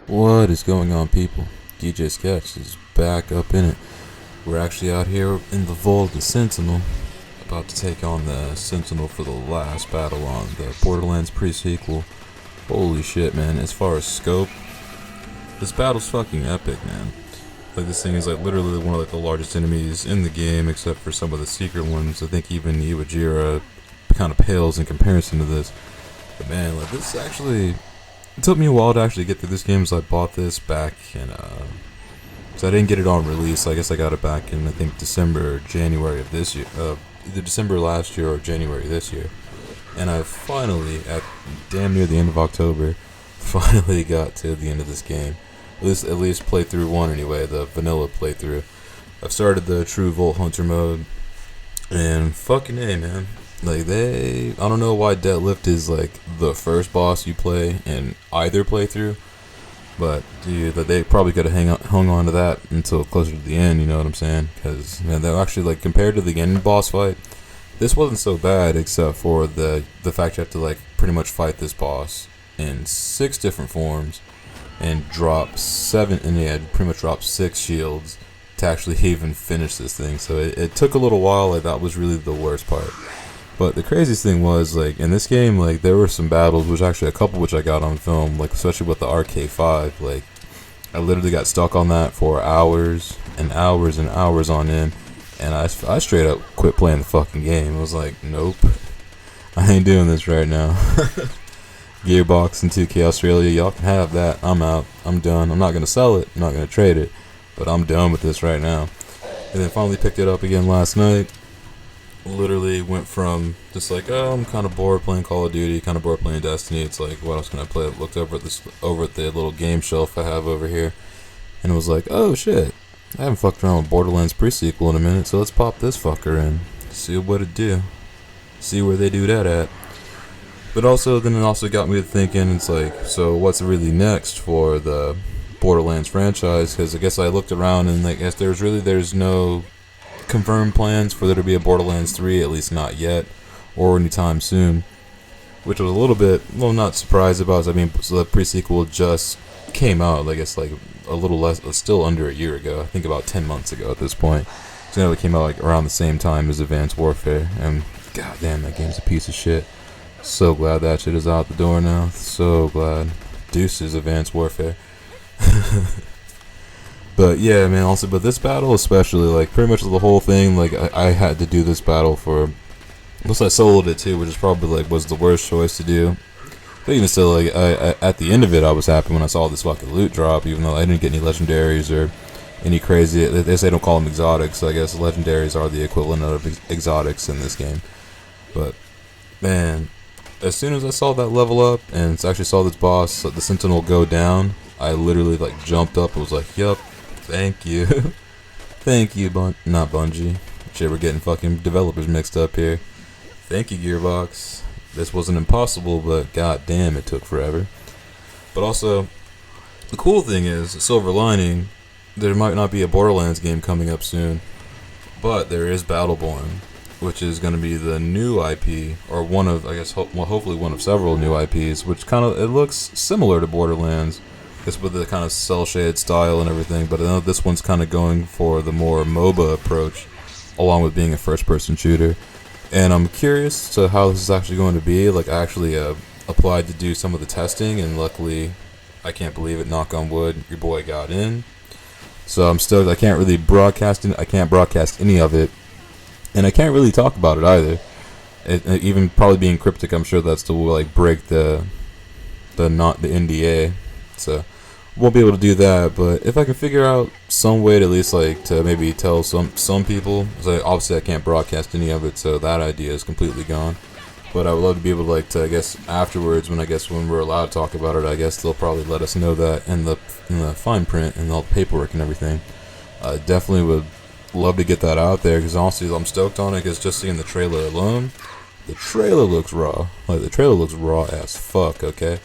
What is going on, people? DJ Sketch is back up in it. We're actually out here in the vault of the Sentinel, about to take on the Sentinel for the last battle on the Borderlands pre-sequel. Holy shit, man. As far as scope, this battle's fucking epic, man. Like, this thing is like literally one of like the largest enemies in the game, except for some of the secret ones. I think even Iwajira kind of pales in comparison to this. But man, like, this actually... It took me a while to actually get through this game, so I bought this back in, so I didn't get it on release. I guess I got it back in, I think, December or January of this year. Either December last year or January this year. And I finally, at damn near the end of October, finally got to the end of this game. At least playthrough 1 anyway, the vanilla playthrough. I've started the true Vault Hunter mode, and fucking A, man. Like, I don't know why Deadlift is like the first boss you play in either playthrough, but dude, they probably could have hung on to that until closer to the end, you know what I'm saying? Because they're actually, like, compared to the end boss fight, this wasn't so bad, except for the fact you have to, like, pretty much fight this boss in 6 different forms and drop 7, and yeah, pretty much drop 6 shields to actually even finish this thing. So it took a little while. Like, that was really the worst part. But the craziest thing was, like, in this game, like, there were some battles, which actually a couple which I got on film, like, especially with the RK5. Like, I literally got stuck on that for hours and hours and hours on end, and I straight up quit playing the fucking game. I was like, nope, I ain't doing this right now. Gearbox and 2K Australia, y'all can have that. I'm out. I'm done. I'm not going to sell it. I'm not going to trade it, but I'm done with this right now. And then finally picked it up again last night. Literally went from just like, oh, I'm kind of bored playing Call of Duty, kind of bored playing Destiny. It's like, what else can I play? I looked over at the little game shelf I have over here, and it was like, oh shit, I haven't fucked around with Borderlands pre-sequel in a minute, so let's pop this fucker in, see what it do, see where they do that at. But also, then it also got me to thinking, it's like, so what's really next for the Borderlands franchise? Because I guess I looked around and I guess there's no confirmed plans for there to be a Borderlands 3, at least not yet, or anytime soon, which was a little bit, well, not surprised about. I mean, so the pre-sequel just came out, I guess, like a little less, still under a year ago, I think about 10 months ago at this point. So it came out like around the same time as Advanced Warfare, and goddamn, that game's a piece of shit. So glad that shit is out the door now. So glad. Deuces, Advanced Warfare. But yeah, man, also, but this battle especially, like, pretty much the whole thing, like, I had to do this battle for, plus I soloed it too, which is probably, like, was the worst choice to do. But even still, like, I at the end of it, I was happy when I saw this fucking loot drop, even though I didn't get any legendaries or any crazy, they say don't call them exotics, so I guess legendaries are the equivalent of exotics in this game. But, man, as soon as I saw that level up, and actually saw this boss, the Sentinel, go down, I literally, like, jumped up and was like, yup. Thank you. Thank you, not Bungie. Shit, we're getting fucking developers mixed up here. Thank you, Gearbox. This wasn't impossible, but goddamn, it took forever. But also, the cool thing is, silver lining, there might not be a Borderlands game coming up soon, but there is Battleborn, which is going to be the new IP, or one of, I guess, hopefully one of several new IPs, which kind of, it looks similar to Borderlands. It's with the kind of cel-shaded style and everything, but I know this one's kind of going for the more MOBA approach, along with being a first-person shooter. And I'm curious to how this is actually going to be. Like, I actually applied to do some of the testing, and luckily, I can't believe it, knock on wood, your boy got in. So I'm stoked. I can't really broadcast it. I can't broadcast any of it, and I can't really talk about it either. Even probably being cryptic, I'm sure that's to, like, break the NDA. So won't be able to do that, but if I can figure out some way to at least, like, to maybe tell some people, so obviously I can't broadcast any of it, so that idea is completely gone. But I would love to be able to, like, to, I guess, afterwards, when we're allowed to talk about it, I guess they'll probably let us know that in the fine print and all the paperwork and everything. I definitely would love to get that out there, because honestly I'm stoked on it, because just seeing the trailer alone, the trailer looks raw. Like, the trailer looks raw as fuck, okay?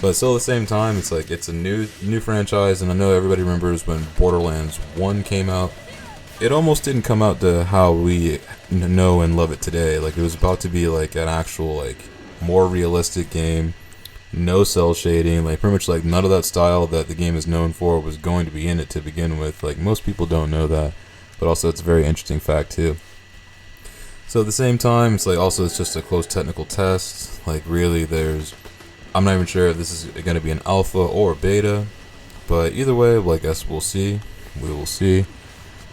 But still, at the same time, it's like, it's a new franchise, and I know everybody remembers when Borderlands 1 came out. It almost didn't come out to how we know and love it today. Like, it was about to be, like, an actual, like, more realistic game, no cell shading, like pretty much like none of that style that the game is known for was going to be in it to begin with. Like most people don't know that, but also it's a very interesting fact too. So at the same time, it's like also it's just a close technical test. Like really, I'm not even sure if this is going to be an alpha or a beta, but either way, well, I guess we'll see. We will see.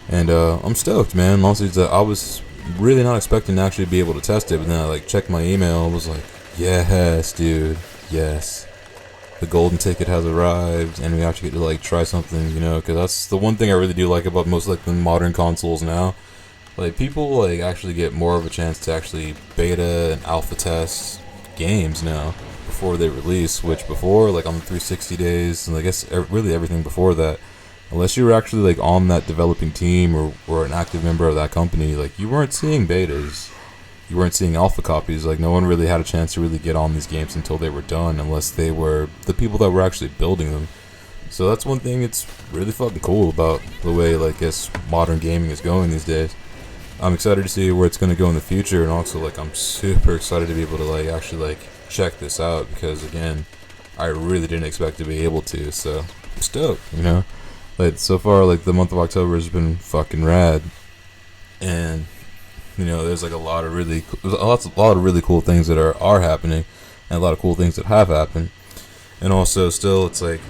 And I'm stoked, man. Honestly, I was really not expecting to actually be able to test it, but then I like checked my email and was like, yes, dude, yes. The golden ticket has arrived, and we actually get to like try something, you know, because that's the one thing I really do like about most like the modern consoles now. Like people like actually get more of a chance to actually beta and alpha test games now before they release, which before like on the 360 days and I guess really everything before that, unless you were actually like on that developing team or an active member of that company, like you weren't seeing betas, you weren't seeing alpha copies. Like no one really had a chance to really get on these games until they were done, unless they were the people that were actually building them. So that's one thing it's really fucking cool about the way like I guess modern gaming is going these days. I'm excited to see where it's going to go in the future, and also like I'm super excited to be able to like actually like check this out, because again, I really didn't expect to be able to, so I'm stoked, you know. Like so far, like the month of October has been fucking rad, and you know there's like a lot of really cool things that are happening, and a lot of cool things that have happened, and also still it's like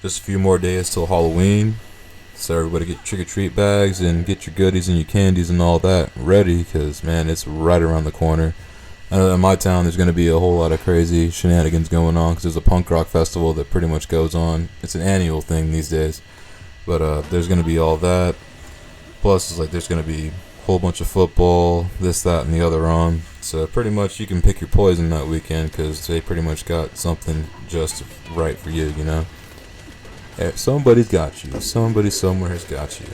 just a few more days till Halloween. So everybody get trick-or-treat bags and get your goodies and your candies and all that ready, because man, it's right around the corner. In my town there's going to be a whole lot of crazy shenanigans going on, because there's a punk rock festival that pretty much goes on. It's an annual thing these days, but there's going to be all that, plus it's like there's going to be a whole bunch of football, this, that, and the other on. So pretty much you can pick your poison that weekend, because they pretty much got something just right for you, you know. Somebody's got you. Somebody somewhere has got you.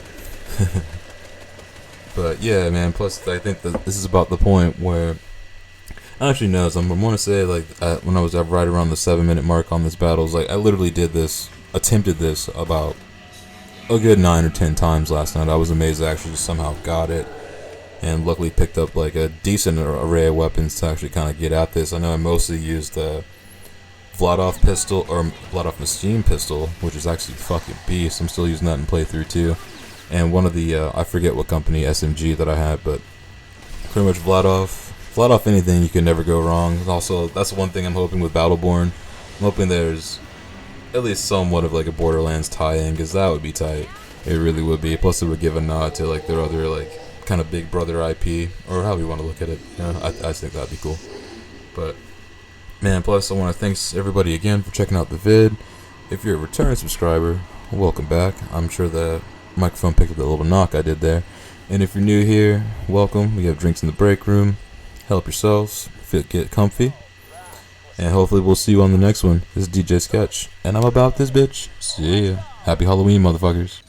But yeah, man. Plus, I think that this is about the point where actually no. I want to say like when I was right around the 7-minute mark on this battle, like I literally attempted this about a good 9 or 10 times last night. I was amazed I actually just somehow got it, and luckily picked up like a decent array of weapons to actually kind of get at this. I know I mostly used the Vladov pistol, or Vladov machine pistol, which is actually fucking beast. I'm still using that in playthrough too. And one of the, I forget what company SMG that I had, but pretty much Vladov anything, you can never go wrong. Also, that's one thing I'm hoping with Battleborn. I'm hoping there's at least somewhat of like a Borderlands tie-in, because that would be tight. It really would be. Plus it would give a nod to like their other like kind of big brother IP, or however you want to look at it. You know, I think that'd be cool. But man, plus I want to thank everybody again for checking out the vid. If you're a return subscriber, welcome back. I'm sure the microphone picked up that little knock I did there. And if you're new here, welcome. We have drinks in the break room. Help yourselves. Get comfy. And hopefully we'll see you on the next one. This is DJ Sketch, and I'm about this bitch. See ya. Happy Halloween, motherfuckers.